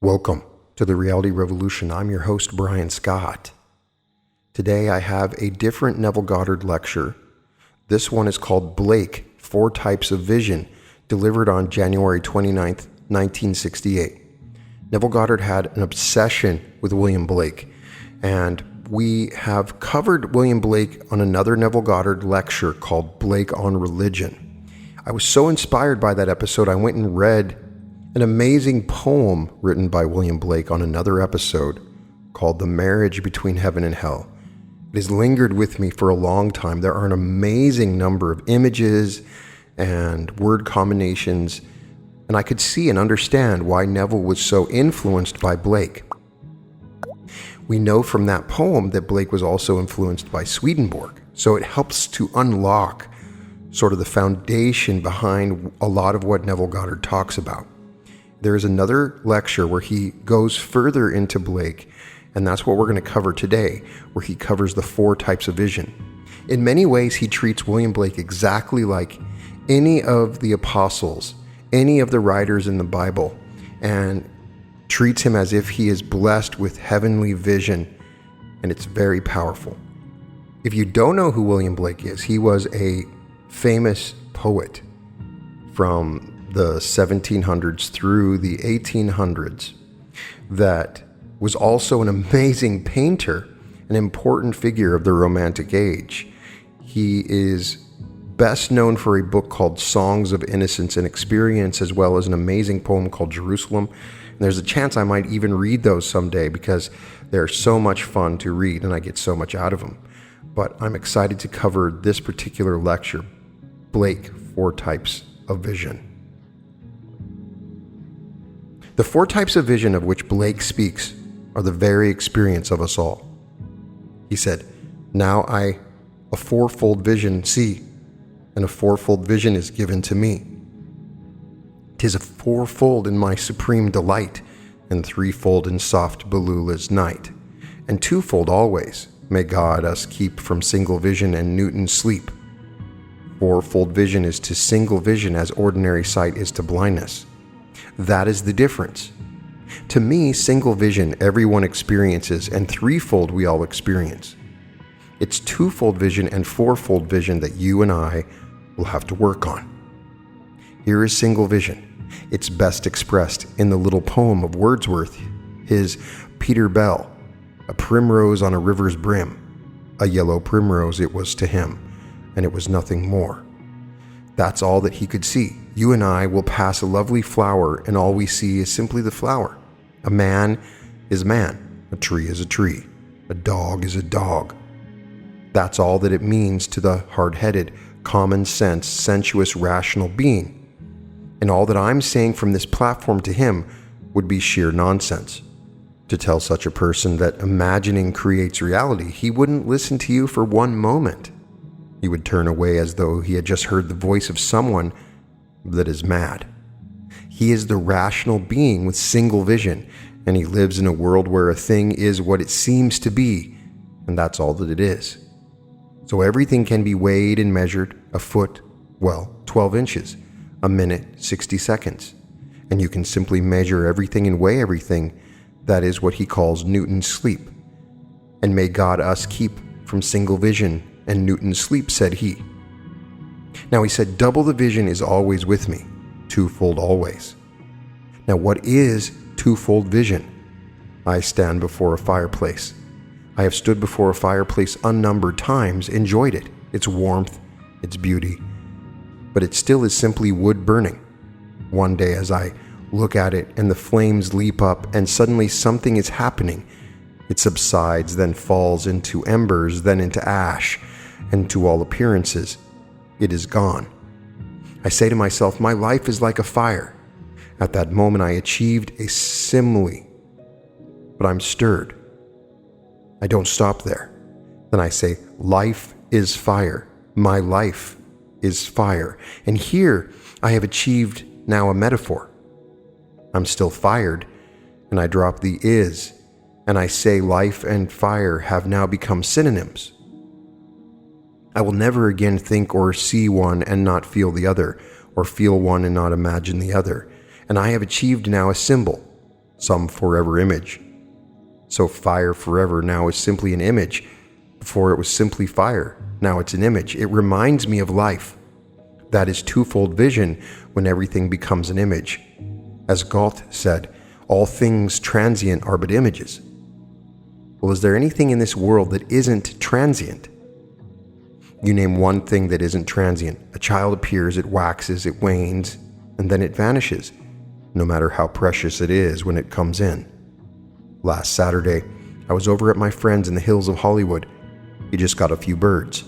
Welcome to the Reality Revolution. I'm your host, Brian Scott. Today I have a different Neville Goddard lecture. This one is called Blake, Four Types of Vision, delivered on January 29th, 1968. Neville Goddard had an obsession with William Blake, and we have covered William Blake on another Neville Goddard lecture called Blake on Religion. I was so inspired by that episode, I went and read an amazing poem written by William Blake on another episode called The Marriage Between Heaven and Hell. It has lingered with me for a long time. There are an amazing number of images and word combinations, and I could see and understand why Neville was so influenced by Blake. We know from that poem that Blake was also influenced by Swedenborg, so it helps to unlock sort of the foundation behind a lot of what Neville Goddard talks about. There is another lecture where he goes further into Blake, and that's what we're going to cover today, where he covers the four types of vision. In many ways, he treats William Blake exactly like any of the apostles, any of the writers in the Bible, and treats him as if he is blessed with heavenly vision, and it's very powerful. If you don't know who William Blake is, he was a famous poet from the 1700s through the 1800s that was also an amazing painter, an important figure of the Romantic Age. He is best known for a book called Songs of Innocence and Experience, as well as an amazing poem called Jerusalem. And there's a chance I might even read those someday because they're so much fun to read and I get so much out of them. But I'm excited to cover this particular lecture, Blake, Four Types of Vision. The four types of vision of which Blake speaks are the very experience of us all. He said, "Now I, a fourfold vision, see, and a fourfold vision is given to me. 'Tis a fourfold in my supreme delight, and threefold in soft Beulah's night, and twofold always. May God us keep from single vision and Newton's sleep. Fourfold vision is to single vision as ordinary sight is to blindness. That is the difference. To me, single vision everyone experiences, and threefold we all experience. It's twofold vision and fourfold vision that you and I will have to work on. Here is single vision. It's best expressed in the little poem of Wordsworth, his Peter Bell, a primrose on a river's brim. A yellow primrose it was to him, and it was nothing more. That's all that he could see. You and I will pass a lovely flower, and all we see is simply the flower. A man is man. A tree is a tree. A dog is a dog. That's all that it means to the hard-headed, common sense, sensuous, rational being. And all that I'm saying from this platform to him would be sheer nonsense. To tell such a person that imagining creates reality, he wouldn't listen to you for one moment. He would turn away as though he had just heard the voice of someone that is mad. He is the rational being with single vision, and he lives in a world where a thing is what it seems to be, and that's all that it is. So everything can be weighed and measured, a foot, 12 inches, a minute, 60 seconds. And you can simply measure everything and weigh everything. That is what he calls Newton's sleep. And may God us keep from single vision and Newton's sleep, said he. Now he said, double the vision is always with me, twofold always. Now what is twofold vision? I stand before a fireplace. I have stood before a fireplace unnumbered times, enjoyed it, its warmth, its beauty, but it still is simply wood burning. One day as I look at it and the flames leap up and suddenly something is happening, it subsides, then falls into embers, then into ash, and to all appearances, it is gone. I say to myself, my life is like a fire. At that moment I achieved a simile, but I'm stirred. I don't stop there. Then I say, life is fire. My life is fire. And here I have achieved now a metaphor. I'm still fired, and I drop the is, and I say life and fire have now become synonyms. I will never again think or see one and not feel the other, or feel one and not imagine the other. And I have achieved now a symbol, some forever image. So fire forever now is simply an image. Before it was simply fire, now it's an image. It reminds me of life. That is twofold vision when everything becomes an image. As Goethe said, all things transient are but images. Well, is there anything in this world that isn't transient? You name one thing that isn't transient. A child appears, it waxes, it wanes, and then it vanishes, no matter how precious it is when it comes in. Last Saturday, I was over at my friend's in the hills of Hollywood. He just got a few birds.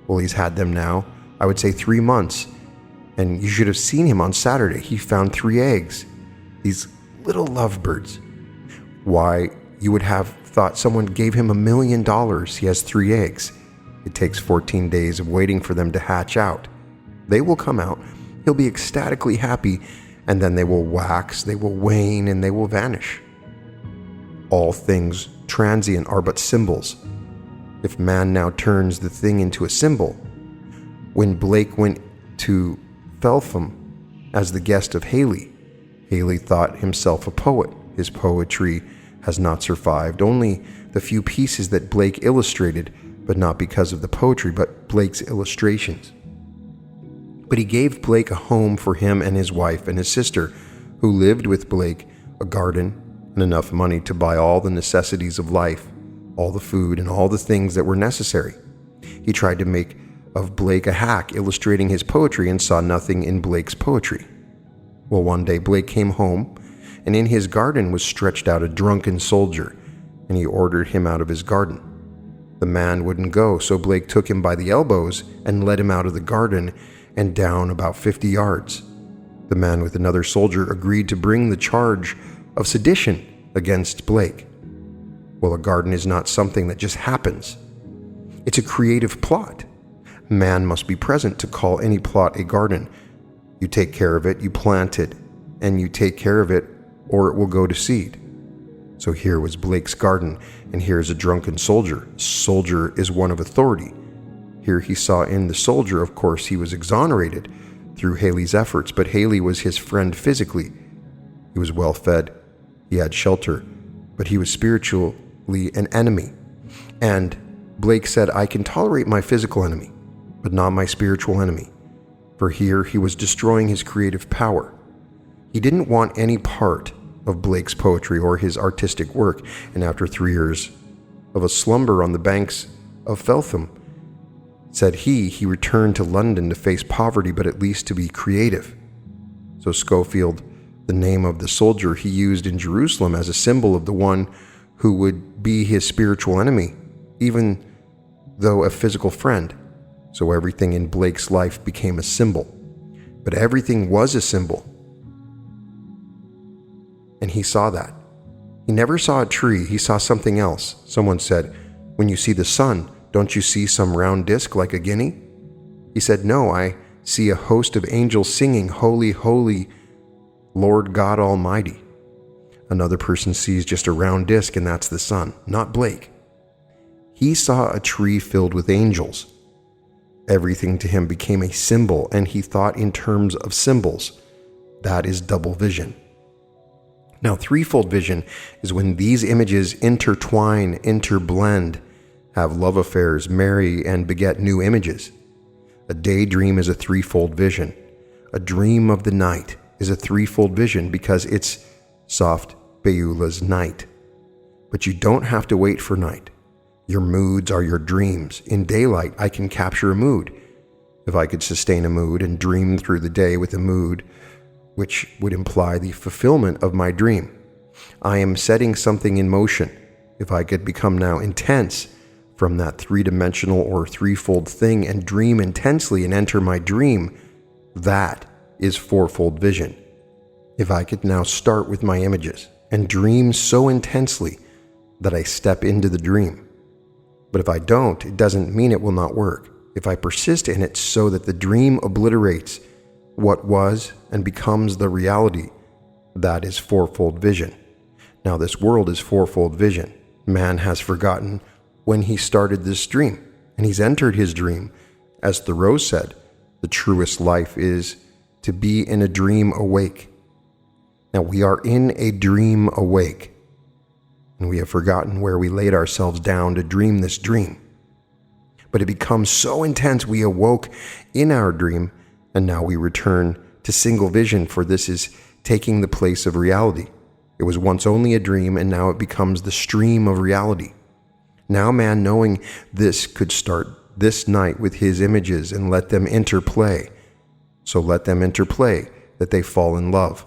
Well, he's had them now, I would say 3 months. And you should have seen him on Saturday. He found 3 eggs. These little lovebirds. Why, you would have thought someone gave him $1 million. He has 3 eggs. It takes 14 days of waiting for them to hatch out. They will come out. He'll be ecstatically happy, and then they will wax, they will wane, and they will vanish. All things transient are but symbols. If man now turns the thing into a symbol, when Blake went to Feltham as the guest of Haley thought himself a poet. His poetry has not survived, only the few pieces that Blake illustrated, but not because of the poetry, but Blake's illustrations. But he gave Blake a home for him and his wife and his sister, who lived with Blake, a garden, and enough money to buy all the necessities of life, all the food and all the things that were necessary. He tried to make of Blake a hack illustrating his poetry and saw nothing in Blake's poetry. Well, one day Blake came home, and in his garden was stretched out a drunken soldier, and he ordered him out of his garden. The man wouldn't go, so Blake took him by the elbows and led him out of the garden and down about 50 yards. The man with another soldier agreed to bring the charge of sedition against Blake. Well, a garden is not something that just happens. It's a creative plot. Man must be present to call any plot a garden. You take care of it, you plant it, and you take care of it, or it will go to seed. So here was Blake's garden, and here is a drunken soldier. Soldier is one of authority. Here he saw in the soldier, of course, he was exonerated through Haley's efforts, but Haley was his friend physically. He was well fed, he had shelter, but he was spiritually an enemy. And Blake said, I can tolerate my physical enemy, but not my spiritual enemy. For here he was destroying his creative power. He didn't want any part of Blake's poetry or his artistic work, and after 3 years of a slumber on the banks of Feltham, said he returned to London to face poverty, but at least to be creative. So Schofield, the name of the soldier he used in Jerusalem as a symbol of the one who would be his spiritual enemy, even though a physical friend. So everything in Blake's life became a symbol. But everything was a symbol. And he saw that. He never saw a tree, he saw something else. Someone said, when you see the sun, don't you see some round disc like a guinea? He said, no, I see a host of angels singing, Holy, Holy, Lord God Almighty. Another person sees just a round disc, and that's the sun, not Blake. He saw a tree filled with angels. Everything to him became a symbol, and he thought in terms of symbols. That is double vision. Now, threefold vision is when these images intertwine, interblend, have love affairs, marry, and beget new images. A daydream is a threefold vision. A dream of the night is a threefold vision because it's soft Beulah's night. But you don't have to wait for night. Your moods are your dreams. In daylight, I can capture a mood. If I could sustain a mood and dream through the day with a mood, which would imply the fulfillment of my dream, I am setting something in motion. If I could become now intense from that three-dimensional or threefold thing and dream intensely and enter my dream, that is fourfold vision. If I could now start with my images and dream so intensely that I step into the dream. But if I don't, it doesn't mean it will not work. If I persist in it so that the dream obliterates what was and becomes the reality, that is fourfold vision. Now, this world is fourfold vision. Man has forgotten when he started this dream, and he's entered his dream. As Thoreau said, the truest life is to be in a dream awake. Now we are in a dream awake, and we have forgotten where we laid ourselves down to dream this dream. But it becomes so intense we awoke in our dream, and now we return to single vision, for this is taking the place of reality. It was once only a dream, and now it becomes the stream of reality. Now man, knowing this, could start this night with his images and let them interplay. So let them interplay that they fall in love.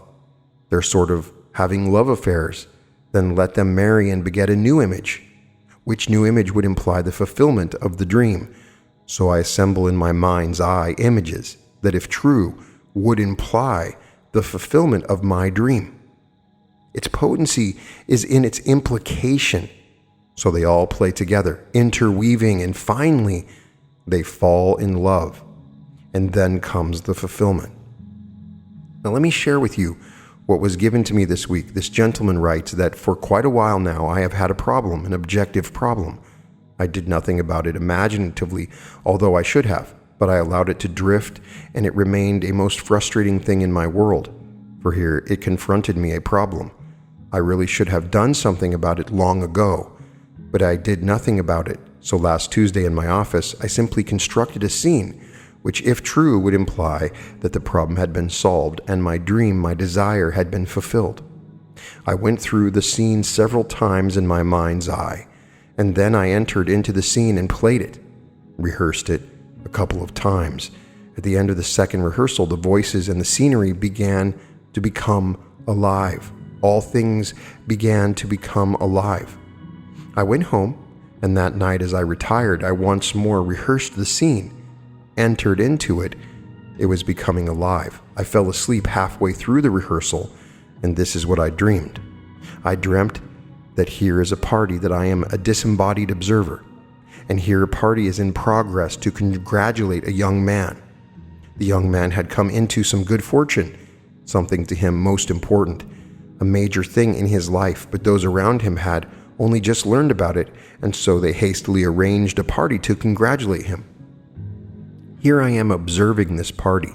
They're sort of having love affairs. Then let them marry and beget a new image, which new image would imply the fulfillment of the dream. So I assemble in my mind's eye images that, if true, would imply the fulfillment of my dream. Its potency is in its implication. So they all play together, interweaving, and finally they fall in love. And then comes the fulfillment. Now let me share with you what was given to me this week. This gentleman writes that for quite a while now I have had a problem, an objective problem. I did nothing about it imaginatively, although I should have, but I allowed it to drift, and it remained a most frustrating thing in my world. For here it confronted me, a problem. I really should have done something about it long ago, but I did nothing about it. So last Tuesday in my office, I simply constructed a scene, which, if true, would imply that the problem had been solved and my dream, my desire, had been fulfilled. I went through the scene several times in my mind's eye, and then I entered into the scene and played it, rehearsed it a couple of times. At the end of the second rehearsal, the voices and the scenery began to become alive. All things began to become alive. I went home, and that night as I retired, I once more rehearsed the scene, entered into it. It was becoming alive. I fell asleep halfway through the rehearsal, and this is what I dreamed. I dreamt that here is a party, that I am a disembodied observer, and here a party is in progress to congratulate a young man. The young man had come into some good fortune, something to him most important, a major thing in his life, but those around him had only just learned about it, and so they hastily arranged a party to congratulate him. Here I am observing this party,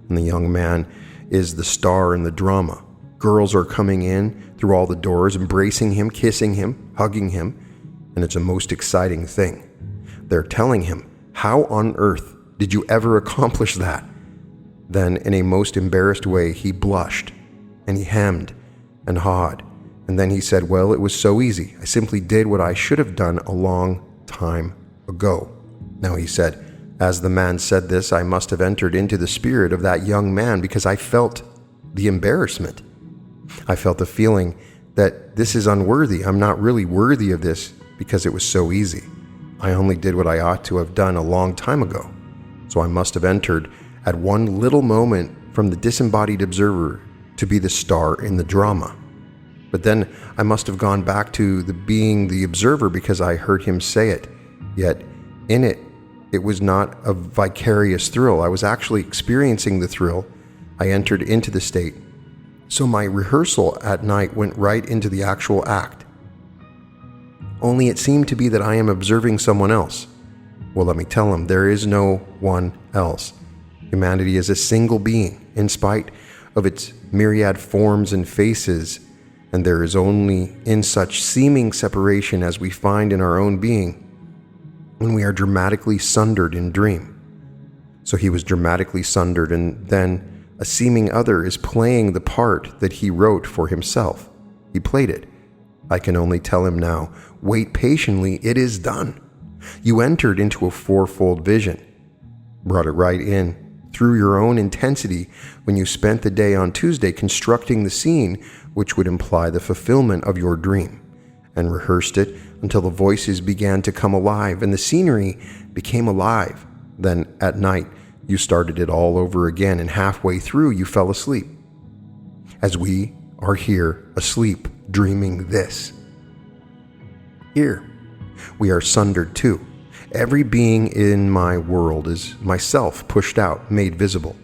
and the young man is the star in the drama. Girls are coming in through all the doors, embracing him, kissing him, hugging him, and it's a most exciting thing. They're telling him, "How on earth did you ever accomplish that?" Then, in a most embarrassed way, he blushed, and he hemmed and hawed, and then he said, "Well, it was so easy. I simply did what I should have done a long time ago." Now he said, "As the man said this, I must have entered into the spirit of that young man, because I felt the embarrassment. I felt the feeling that this is unworthy. I'm not really worthy of this because it was so easy. I only did what I ought to have done a long time ago. So I must have entered at one little moment from the disembodied observer to be the star in the drama. But then I must have gone back to being the observer because I heard him say it. Yet in it, it was not a vicarious thrill. I was actually experiencing the thrill. I entered into the state. So my rehearsal at night went right into the actual act. Only it seemed to be that I am observing someone else. Well, let me tell him, there is no one else. Humanity is a single being, in spite of its myriad forms and faces, and there is only in such seeming separation as we find in our own being when we are dramatically sundered in dream. So he was dramatically sundered, and then a seeming other is playing the part that he wrote for himself. He played it. I can only tell him now, wait patiently, it is done. You entered into a fourfold vision, brought it right in through your own intensity when you spent the day on Tuesday constructing the scene which would imply the fulfillment of your dream, and rehearsed it until the voices began to come alive and the scenery became alive. Then at night, you started it all over again, and halfway through you fell asleep. As we are here asleep, dreaming this. Here, we are sundered too. Every being in my world is myself pushed out, made visible.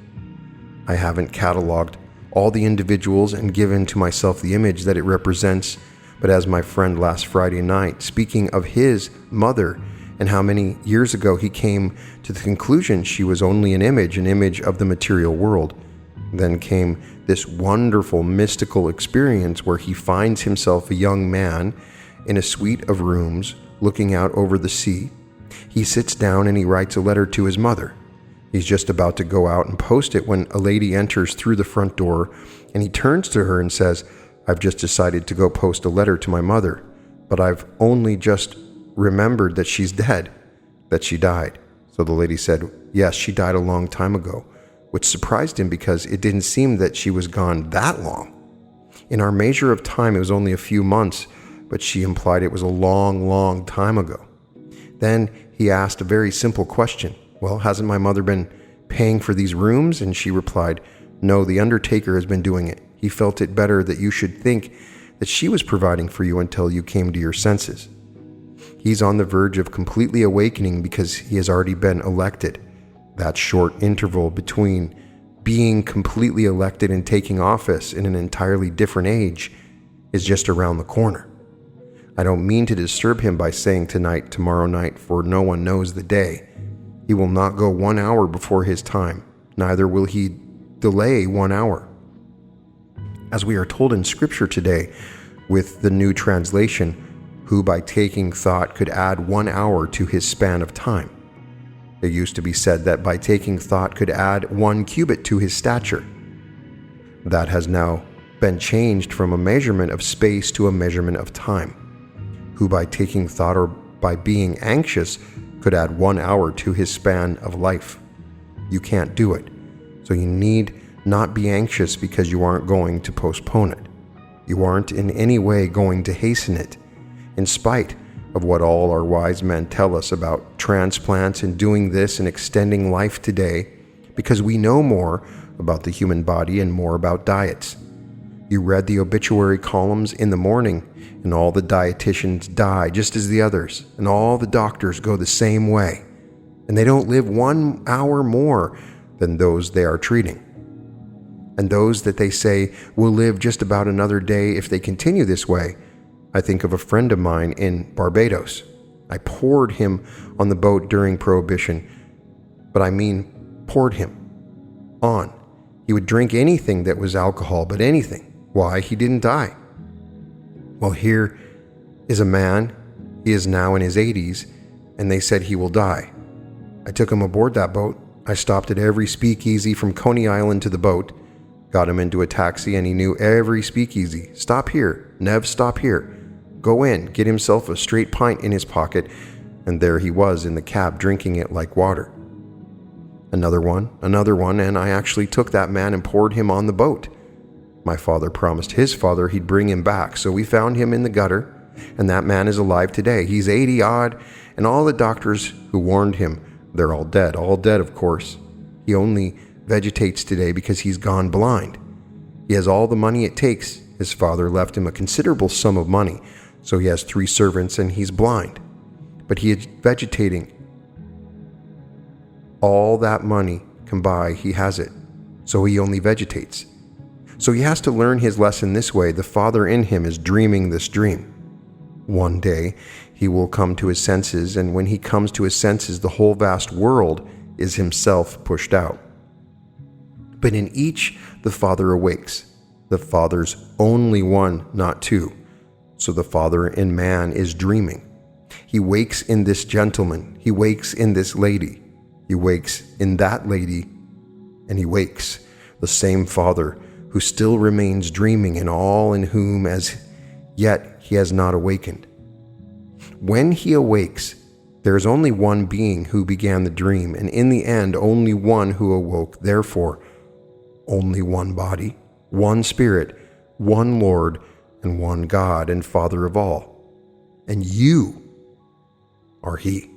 I haven't cataloged all the individuals and given to myself the image that it represents, But as my friend last Friday night, speaking of his mother and how many years ago he came to the conclusion she was only an image of the material world, then came this wonderful mystical experience where he finds himself a young man in a suite of rooms looking out over the sea. He sits down and he writes a letter to his mother. He's just about to go out and post it when a lady enters through the front door, and he turns to her and says, "I've just decided to go post a letter to my mother, but I've only just remembered that she's dead, that she died." So the lady said, "Yes, she died a long time ago," which surprised him because it didn't seem that she was gone that long. In our measure of time, it was only a few months, but she implied it was a long, long time ago. Then he asked a very simple question. "Well, hasn't my mother been paying for these rooms?" And she replied, "No, the undertaker has been doing it. He felt it better that you should think that she was providing for you until you came to your senses." He's on the verge of completely awakening because he has already been elected. That short interval between being completely elected and taking office in an entirely different age is just around the corner. I don't mean to disturb him by saying tonight, tomorrow night, for no one knows the day. He will not go 1 hour before his time, neither will he delay 1 hour. As we are told in Scripture today, with the new translation, who by taking thought could add 1 hour to his span of time. It used to be said that by taking thought could add 1 cubit to his stature. That has now been changed from a measurement of space to a measurement of time. Who by taking thought or by being anxious could add 1 hour to his span of life. You can't do it. So you need not be anxious because you aren't going to postpone it. You aren't in any way going to hasten it, in spite of what all our wise men tell us about transplants and doing this and extending life today, because we know more about the human body and more about diets. You read the obituary columns in the morning, and all the dietitians die just as the others, and all the doctors go the same way, and they don't live 1 hour more than those they are treating. And those that they say will live just about another day if they continue this way. I think of a friend of mine in Barbados. I poured him on the boat during Prohibition, but I mean poured him on. He would drink anything that was alcohol, but anything. Why? He didn't die. Well, here is a man, he is now in his 80s, and they said he will die. I took him aboard that boat. I stopped at every speakeasy from Coney Island to the boat, got him into a taxi, and he knew every speakeasy. Stop here, Nev, stop here. Go in, get himself a straight pint in his pocket, and there he was in the cab drinking it like water. Another one, and I actually took that man and poured him on the boat. My father promised his father he'd bring him back, so we found him in the gutter, and that man is alive today. He's 80 odd, and all the doctors who warned him, they're all dead of course. He only vegetates today because he's gone blind. He has all the money it takes. His father left him a considerable sum of money, so he has 3 servants and he's blind. But he is vegetating. All that money can buy, he has it, so he only vegetates. So he has to learn his lesson this way. The father in him is dreaming this dream. One day he will come to his senses, and when he comes to his senses, the whole vast world is himself pushed out. But in each, the father awakes. The father's only one, not two. So the father in man is dreaming. He wakes in this gentleman. He wakes in this lady. He wakes in that lady. And he wakes, the same father who still remains dreaming in all in whom as yet he has not awakened. When he awakes, there is only one being who began the dream, and in the end only one who awoke. Therefore, only one body, one spirit, one Lord, and one God and Father of all. And you are he.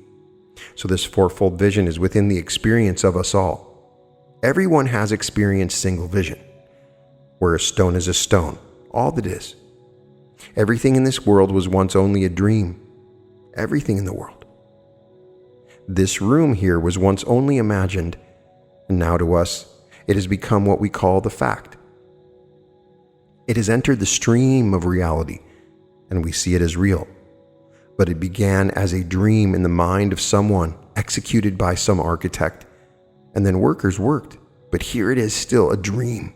So this fourfold vision is within the experience of us all. Everyone has experienced single vision, where a stone is a stone, all that is. Everything in this world was once only a dream. Everything in the world. This room here was once only imagined, and now to us, it has become what we call the fact. It has entered the stream of reality, and we see it as real. But it began as a dream in the mind of someone, executed by some architect, and then workers worked. But here it is still a dream.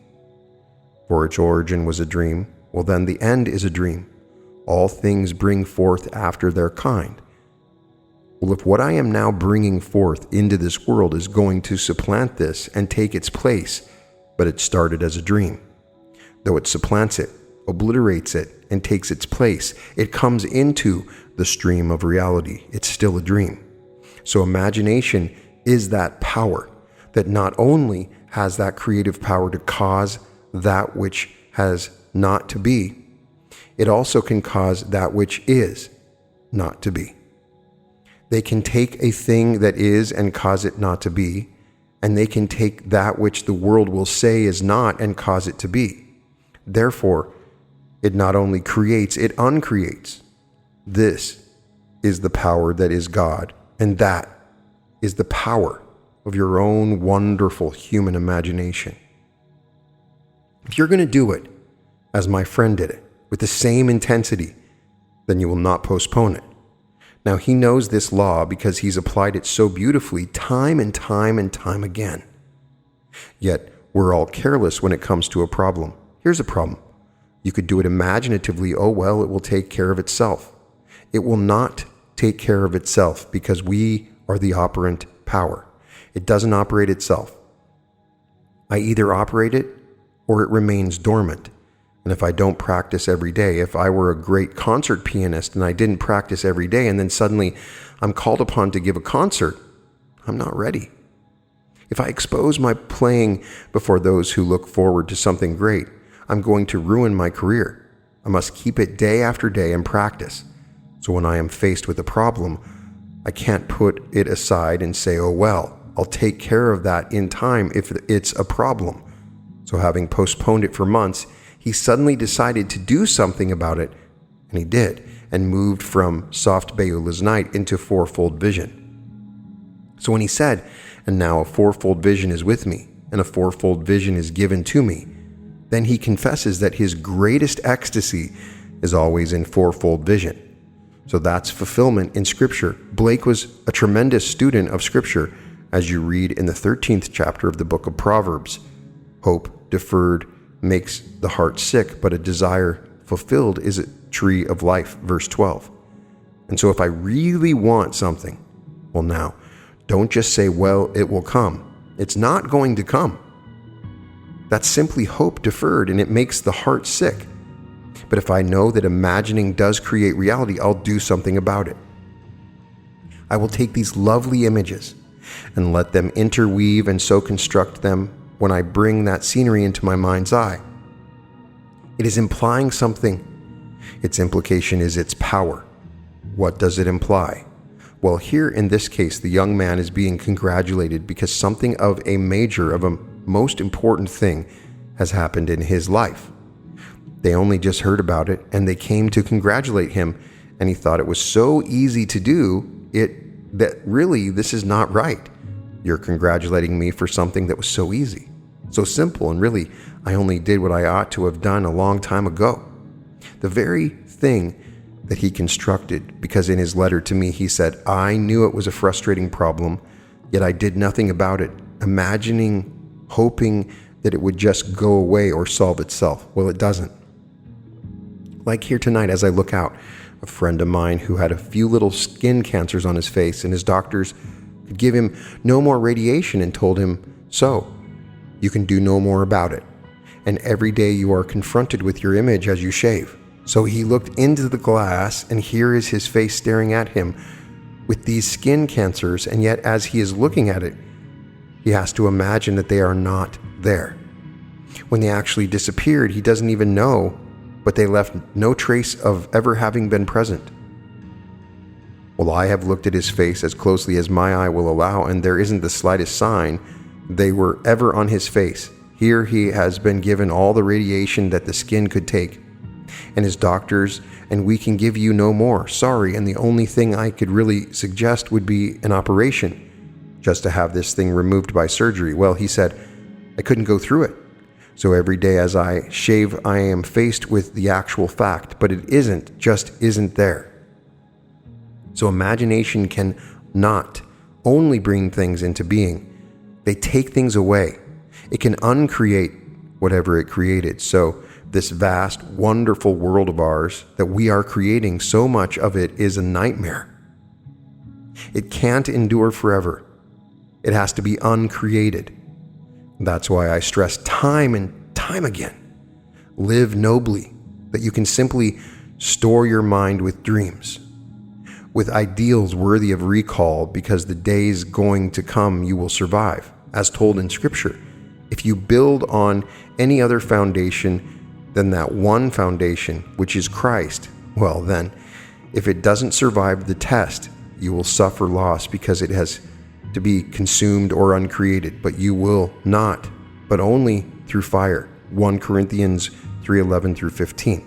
For its origin was a dream, well then the end is a dream. All things bring forth after their kind. Well, if what I am now bringing forth into this world is going to supplant this and take its place, but it started as a dream. Though it supplants it, obliterates it, and takes its place, it comes into the stream of reality. It's still a dream. So imagination is that power that not only has that creative power to cause that which has not to be, it also can cause that which is not to be. They can take a thing that is and cause it not to be, and they can take that which the world will say is not and cause it to be. Therefore, it not only creates, it uncreates. This is the power that is God, and that is the power of your own wonderful human imagination. If you're going to do it as my friend did it, with the same intensity, then you will not postpone it. Now, he knows this law because he's applied it so beautifully time and time and time again. Yet, we're all careless when it comes to a problem. Here's a problem. You could do it imaginatively. Oh, well, it will take care of itself. It will not take care of itself because we are the operant power. It doesn't operate itself. I either operate it or it remains dormant. And if I don't practice every day, if I were a great concert pianist and I didn't practice every day and then suddenly I'm called upon to give a concert, I'm not ready. If I expose my playing before those who look forward to something great, I'm going to ruin my career. I must keep it day after day and practice. So when I am faced with a problem, I can't put it aside and say, oh well, I'll take care of that in time if it's a problem. So having postponed it for months, he suddenly decided to do something about it, and he did, and moved from soft Beulah's night into fourfold vision. So when he said, and now a fourfold vision is with me, and a fourfold vision is given to me, then he confesses that his greatest ecstasy is always in fourfold vision. So that's fulfillment in Scripture. Blake was a tremendous student of Scripture, as you read in the 13th chapter of the book of Proverbs. Hope deferred makes the heart sick, but a desire fulfilled is a tree of life, verse 12. And so if I really want something, well now, don't just say, well, it will come. It's not going to come. That's simply hope deferred, and it makes the heart sick. But if I know that imagining does create reality, I'll do something about it. I will take these lovely images and let them interweave and so construct them when I bring that scenery into my mind's eye. It is implying something. Its implication is its power. What does it imply? Well, here in this case, the young man is being congratulated because something of a most important thing has happened in his life. They only just heard about it and they came to congratulate him, and he thought it was so easy to do it that really this is not right. You're congratulating me for something that was so easy, so simple, and really I only did what I ought to have done a long time ago. The very thing that he constructed, because in his letter to me he said, I knew it was a frustrating problem, yet I did nothing about it, imagining, hoping that it would just go away or solve itself. Well, it doesn't. Like here tonight as I look out, a friend of mine who had a few little skin cancers on his face, and his doctors could give him no more radiation and told him, so, you can do no more about it. And every day you are confronted with your image as you shave. So he looked into the glass, and here is his face staring at him with these skin cancers, and yet as he is looking at it, he has to imagine that they are not there. When they actually disappeared, he doesn't even know, but they left no trace of ever having been present. Well, I have looked at his face as closely as my eye will allow, and there isn't the slightest sign they were ever on his face. Here he has been given all the radiation that the skin could take, and his doctors, and we can give you no more. Sorry, and the only thing I could really suggest would be an operation, just to have this thing removed by surgery. Well, he said, I couldn't go through it. So every day as I shave, I am faced with the actual fact, but it just isn't there. So imagination can not only bring things into being, they take things away. It can uncreate whatever it created. So this vast, wonderful world of ours that we are creating, so much of it is a nightmare. It can't endure forever. It has to be uncreated. That's why I stress time and time again, live nobly, that you can simply store your mind with dreams, with ideals worthy of recall, because the days going to come you will survive, as told in Scripture. If you build on any other foundation than that one foundation, which is Christ, well then, if it doesn't survive the test, you will suffer loss because it has to be consumed or uncreated, but you will not, but only through fire. 1 Corinthians 3:11 through 15.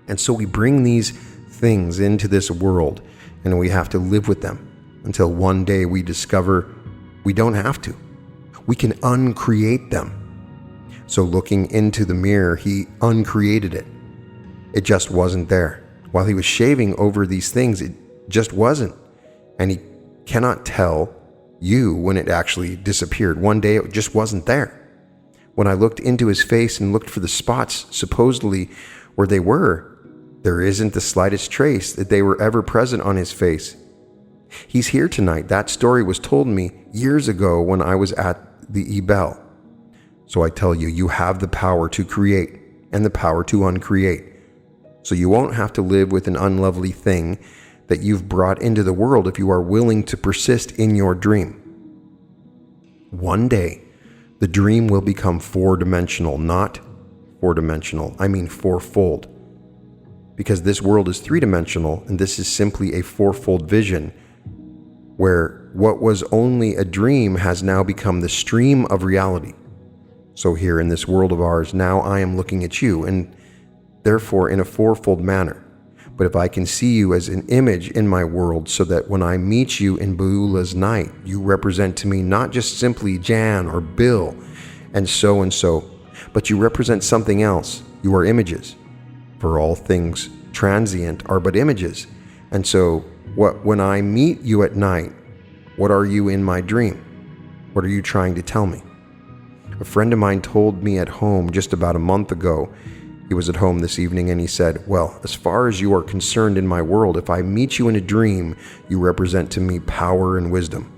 And so we bring these things into this world and we have to live with them until one day we discover we don't have to. We can uncreate them. So looking into the mirror, he uncreated it. It just wasn't there. While he was shaving over these things, it just wasn't. And he cannot tell you when it actually disappeared. One day it just wasn't there. When I looked into his face and looked for the spots supposedly where they were, there isn't the slightest trace that they were ever present on his face. He's here tonight. That story was told me years ago when I was at the Beulah. So I tell you, you have the power to create and the power to uncreate. So you won't have to live with an unlovely thing that you've brought into the world if you are willing to persist in your dream. One day, the dream will become four-dimensional, not four-dimensional. I mean fourfold. Because this world is three-dimensional, and this is simply a fourfold vision, where what was only a dream has now become the stream of reality. So here in this world of ours, now I am looking at you, and therefore in a fourfold manner. But if I can see you as an image in my world, so that when I meet you in Beulah's night, you represent to me not just simply Jan or Bill and so, but you represent something else. You are images. For all things transient are but images. And so when I meet you at night, what are you in my dream? What are you trying to tell me? A friend of mine told me at home just about a month ago. He was at home this evening and he said, well, as far as you are concerned in my world, if I meet you in a dream, you represent to me power and wisdom.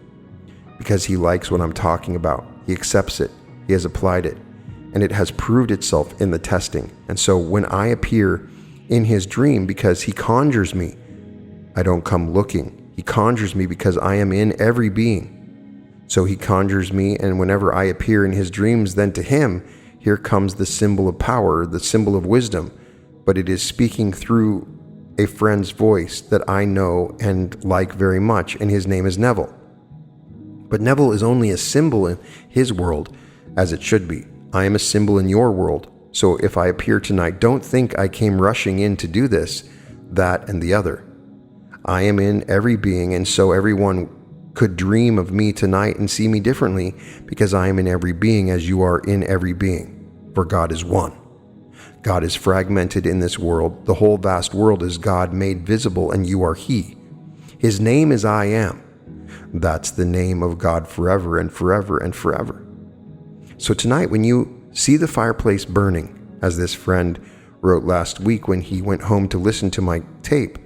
Because he likes what I'm talking about. He accepts it. He has applied it. And it has proved itself in the testing. And so when I appear in his dream, because he conjures me, I don't come looking. He conjures me because I am in every being. So he conjures me, and whenever I appear in his dreams, then to him, here comes the symbol of power, the symbol of wisdom, but it is speaking through a friend's voice that I know and like very much, and his name is Neville. But Neville is only a symbol in his world, as it should be. I am a symbol in your world. So if I appear tonight, don't think I came rushing in to do this, that, and the other. I am in every being, and so everyone could dream of me tonight and see me differently, because I am in every being as you are in every being. For God is one. God is fragmented in this world. The whole vast world is God made visible, and you are He. His name is I Am. That's the name of God forever and forever and forever. So tonight, when you see the fireplace burning, as this friend wrote last week when he went home to listen to my tape,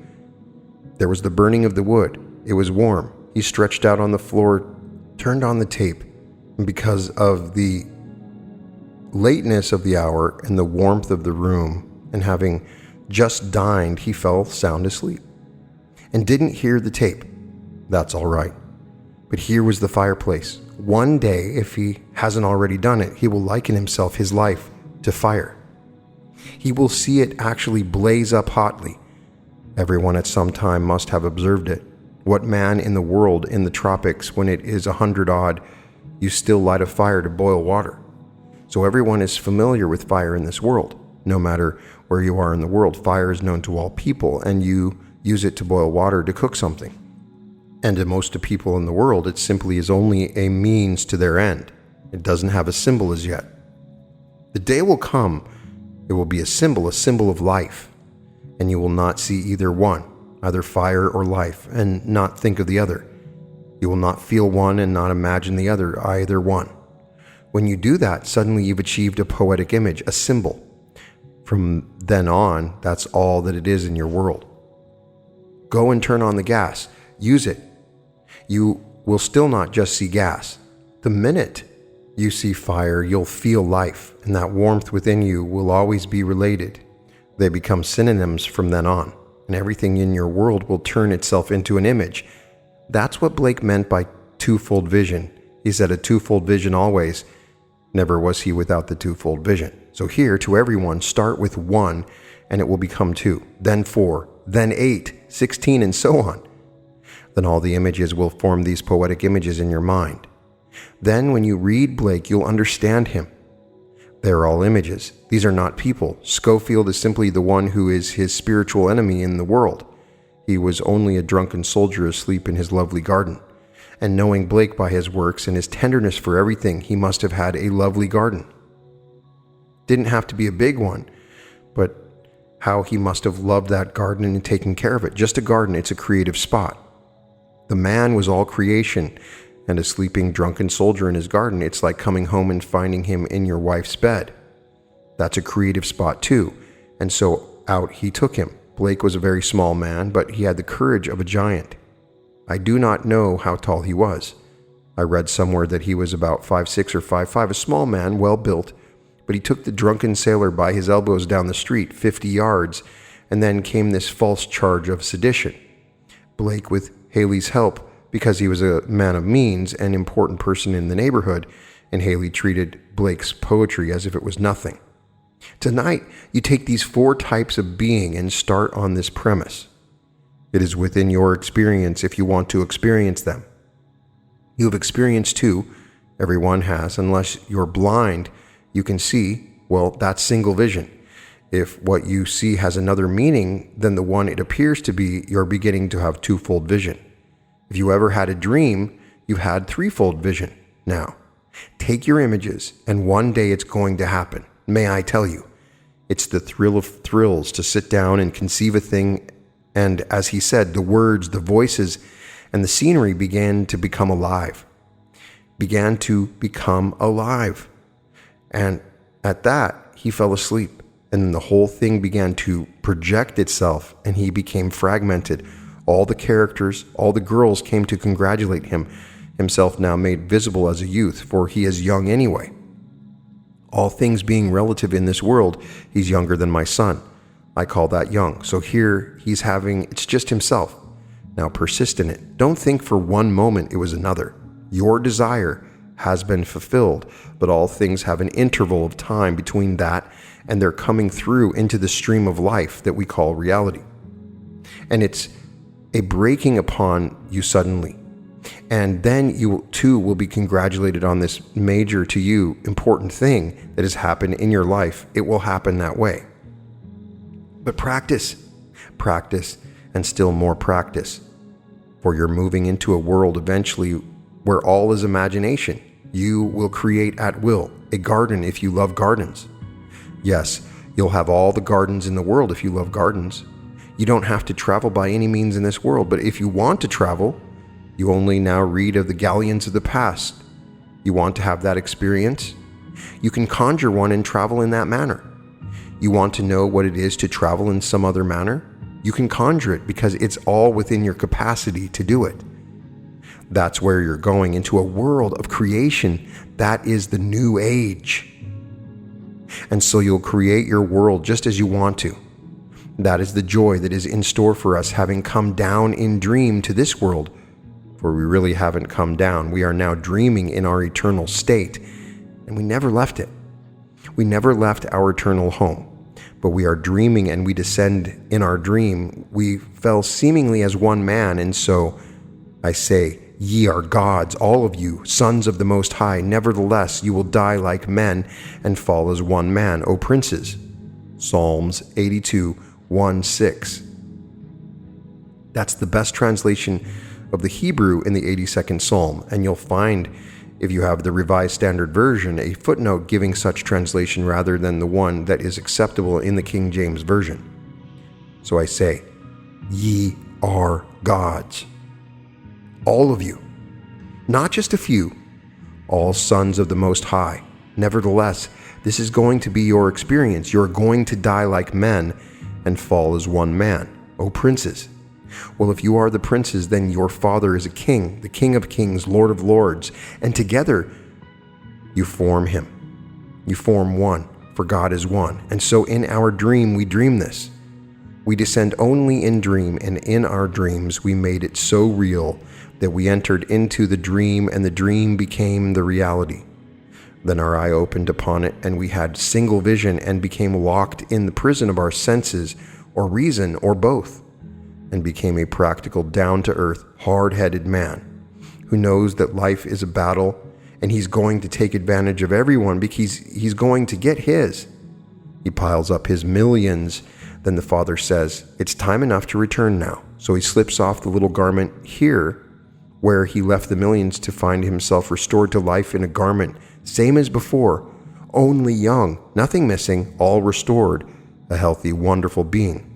there was the burning of the wood. It was warm. He stretched out on the floor, turned on the tape, and because of the lateness of the hour and the warmth of the room, and having just dined, he fell sound asleep and didn't hear the tape. That's all right. But here was the fireplace. One day, if he hasn't already done it, he will liken himself, his life, to fire. He will see it actually blaze up hotly. Everyone at some time must have observed it. What man in the world, in the tropics, when it is 100 odd, you still light a fire to boil water? So everyone is familiar with fire in this world. No matter where you are in the world, fire is known to all people, and you use it to boil water to cook something. And to most of people in the world, it simply is only a means to their end. It doesn't have a symbol as yet. The day will come, it will be a symbol of life, and you will not see either one, either fire or life, and not think of the other. You will not feel one and not imagine the other, either one. When you do that, suddenly you've achieved a poetic image, a symbol. From then on, that's all that it is in your world. Go and turn on the gas. Use it. You will still not just see gas. The minute you see fire, you'll feel life, and that warmth within you will always be related. They become synonyms from then on, and everything in your world will turn itself into an image. That's what Blake meant by twofold vision. He said a twofold vision always. Never was he without the twofold vision. So here, to everyone, start with 1, and it will become 2, then 4, then 8, 16, and so on. Then all the images will form these poetic images in your mind. Then when you read Blake, you'll understand him. They're all images. These are not people. Schofield is simply the one who is his spiritual enemy in the world. He was only a drunken soldier asleep in his lovely garden. And knowing Blake by his works and his tenderness for everything, he must have had a lovely garden. Didn't have to be a big one, but how he must have loved that garden and taken care of it. Just a garden, it's a creative spot. The man was all creation, and a sleeping drunken soldier in his garden, it's like coming home and finding him in your wife's bed. That's a creative spot too, and so out he took him. Blake was a very small man, but he had the courage of a giant. I do not know how tall he was. I read somewhere that he was about 5'6" or 5'5", a small man, well built, but he took the drunken sailor by his elbows down the street 50 yards, and then came this false charge of sedition. Blake, with Haley's help, because he was a man of means, an important person in the neighborhood, and Haley treated Blake's poetry as if it was nothing. Tonight, you take these 4 types of being and start on this premise. It is within your experience if you want to experience them. You have experienced 2, everyone has, unless you're blind, you can see, well, that's single vision. If what you see has another meaning than the one it appears to be, you're beginning to have twofold vision. If you ever had a dream, you've had threefold vision. Now, take your images, and one day it's going to happen. May I tell you, it's the thrill of thrills to sit down and conceive a thing, and as he said, the words, the voices, and the scenery began to become alive. And at that, he fell asleep, and the whole thing began to project itself, and he became fragmented. All the characters, all the girls came to congratulate him, himself now made visible as a youth, for he is young anyway. All things being relative in this world, he's younger than my son. I call that young. So here it's just himself. Now persist in it. Don't think for one moment it was another. Your desire has been fulfilled, but all things have an interval of time between that and their coming through into the stream of life that we call reality. And it's a breaking upon you suddenly. And then you too will be congratulated on this major to you important thing that has happened in your life. It will happen that way. But practice, and still more practice. For you're moving into a world eventually where all is imagination. You will create at will a garden if you love gardens. Yes, you'll have all the gardens in the world if you love gardens. You don't have to travel by any means in this world, but if you want to travel, you only now read of the galleons of the past. You want to have that experience? You can conjure one and travel in that manner. You want to know what it is to travel in some other manner? You can conjure it because it's all within your capacity to do it. That's where you're going, into a world of creation. That is the new age. And so you'll create your world just as you want to. That is the joy that is in store for us, having come down in dream to this world. For we really haven't come down. We are now dreaming in our eternal state, and we never left it. We never left our eternal home. But we are dreaming, and we descend in our dream. We fell seemingly as one man, and so I say, ye are gods, all of you, sons of the Most High. Nevertheless, you will die like men and fall as one man, O princes. Psalms 82, 1-6. That's the best translation of the Hebrew in the 82nd Psalm, and you'll find If you have the Revised Standard Version, a footnote giving such translation rather than the one that is acceptable in the King James Version. So I say, ye are gods. All of you, not just a few, all sons of the Most High. Nevertheless, this is going to be your experience. You're going to die like men and fall as one man, O princes. Well, if you are the princes, then your father is a king, the King of kings, Lord of lords, and together you form him. You form one, for God is one. And so in our dream we dream this. We descend only in dream, and in our dreams we made it so real that we entered into the dream, and the dream became the reality. Then our eye opened upon it, and we had single vision and became locked in the prison of our senses, or reason, or both, and became a practical, down-to-earth, hard-headed man who knows that life is a battle, and he's going to take advantage of everyone because he's going to get his. He piles up his millions. Then the father says, it's time enough to return now. So he slips off the little garment here where he left the millions to find himself restored to life in a garment, same as before, only young, nothing missing, all restored, a healthy, wonderful being,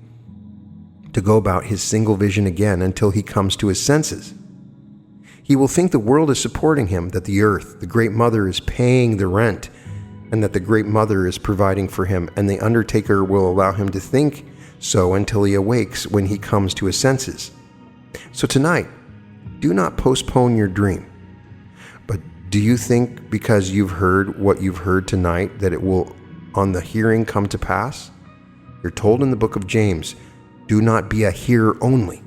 to go about his single vision again until he comes to his senses. He will think the world is supporting him, that the earth, the great mother, is paying the rent, and that the great mother is providing for him, and the undertaker will allow him to think so until he awakes when he comes to his senses. So tonight, do not postpone your dream. But do you think because you've heard what you've heard tonight that it will on the hearing come to pass? You're told in the book of James, do not be a hearer only,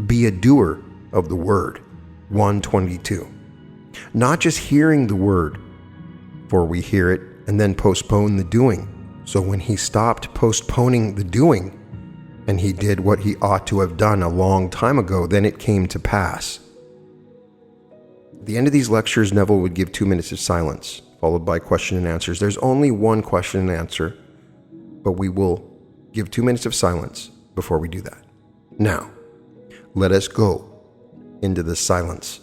be a doer of the word. 1:22. Not just hearing the word, for we hear it and then postpone the doing. So when he stopped postponing the doing, and he did what he ought to have done a long time ago, then it came to pass. At the end of these lectures, Neville would give 2 minutes of silence, followed by question and answers. There's only one question and answer, but we will give 2 minutes of silence before we do that. Now, let us go into the silence.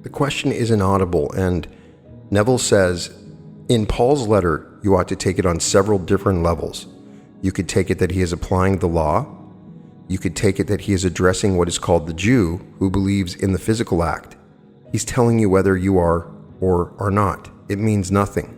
The question is inaudible, and Neville says, in Paul's letter, you ought to take it on several different levels. You could take it that he is applying the law. You could take it that he is addressing what is called the Jew, who believes in the physical act. He's telling you whether you are or are not. It means nothing.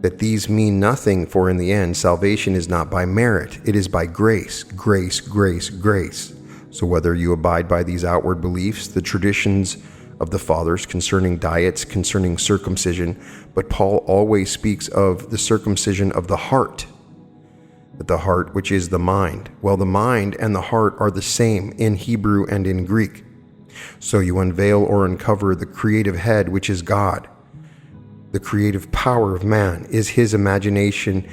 That these mean nothing, for in the end, salvation is not by merit. It is by grace, grace, grace, grace. So whether you abide by these outward beliefs, the traditions of the fathers concerning diets, concerning circumcision, but Paul always speaks of the circumcision of the heart, that the heart which is the mind. Well, the mind and the heart are the same in Hebrew and in Greek. So you unveil or uncover the creative head, which is God. The creative power of man is his imagination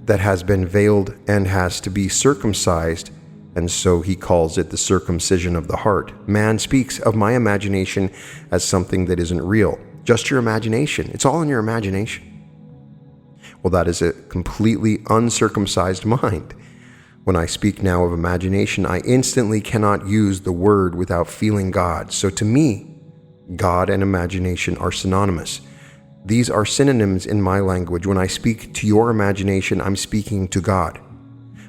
that has been veiled and has to be circumcised, and so he calls it the circumcision of the heart. Man speaks of my imagination as something that isn't real. Just your imagination. It's all in your imagination. Well, that is a completely uncircumcised mind. When I speak now of imagination, I instantly cannot use the word without feeling God. So to me, God and imagination are synonymous. These are synonyms in my language. When I speak to your imagination, I'm speaking to God.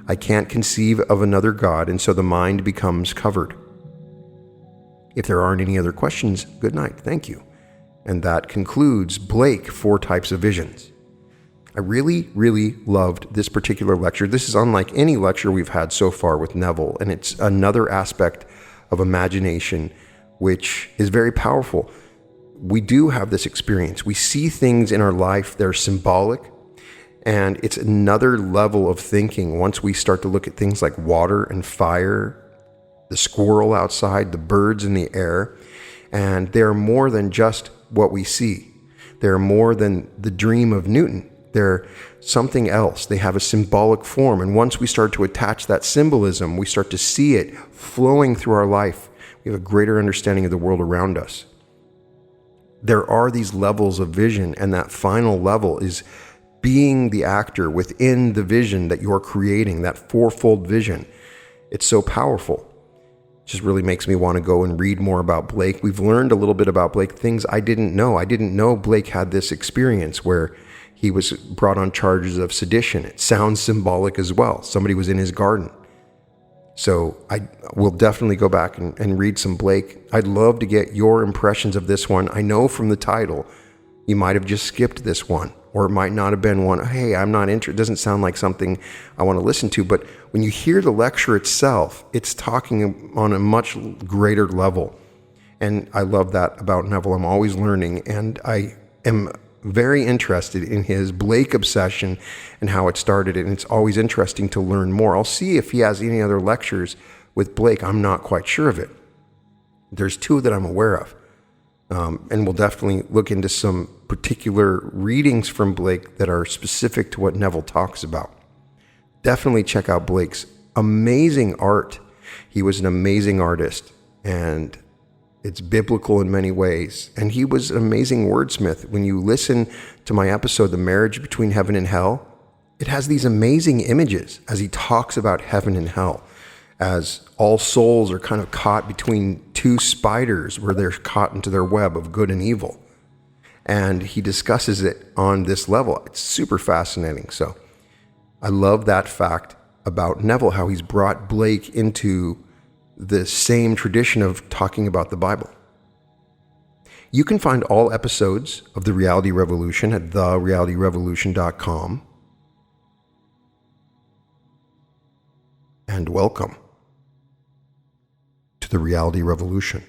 I can't conceive of another God, and so the mind becomes covered. If there aren't any other questions, good night. Thank you. And that concludes Blake, 4 Types of Visions. I really, really loved this particular lecture. This is unlike any lecture we've had so far with Neville, and it's another aspect of imagination which is very powerful. We do have this experience. We see things in our life, they're symbolic, and it's another level of thinking once we start to look at things like water and fire, the squirrel outside, the birds in the air, and they're more than just what we see. They're more than the dream of Newton. They're something else. They have a symbolic form. And once we start to attach that symbolism, we start to see it flowing through our life. We have a greater understanding of the world around us. There are these levels of vision, and that final level is being the actor within the vision that you're creating, that fourfold vision. It's so powerful. It just really makes me want to go and read more about Blake. We've learned a little bit about Blake, things I didn't know. I didn't know Blake had this experience where he was brought on charges of sedition. It sounds symbolic as well. Somebody was in his garden. So I will definitely go back and read some Blake. I'd love to get your impressions of this one. I know from the title, you might have just skipped this one, or it might not have been one, hey, I'm not interested. It doesn't sound like something I want to listen to. But when you hear the lecture itself, it's talking on a much greater level. And I love that about Neville. I'm always learning, and I am very interested in his Blake obsession and how it started, and it's always interesting to learn more. I'll see if he has any other lectures with Blake. I'm not quite sure of it. There's 2 that I'm aware of, and we'll definitely look into some particular readings from Blake that are specific to what Neville talks about. Definitely check out Blake's amazing art. He was an amazing artist, and it's biblical in many ways. And he was an amazing wordsmith. When you listen to my episode, The Marriage Between Heaven and Hell, it has these amazing images as he talks about heaven and hell, as all souls are kind of caught between 2 spiders where they're caught into their web of good and evil. And he discusses it on this level. It's super fascinating. So I love that fact about Neville, how he's brought Blake into the same tradition of talking about the Bible. You can find all episodes of The Reality Revolution at therealityrevolution.com. And welcome to The Reality Revolution.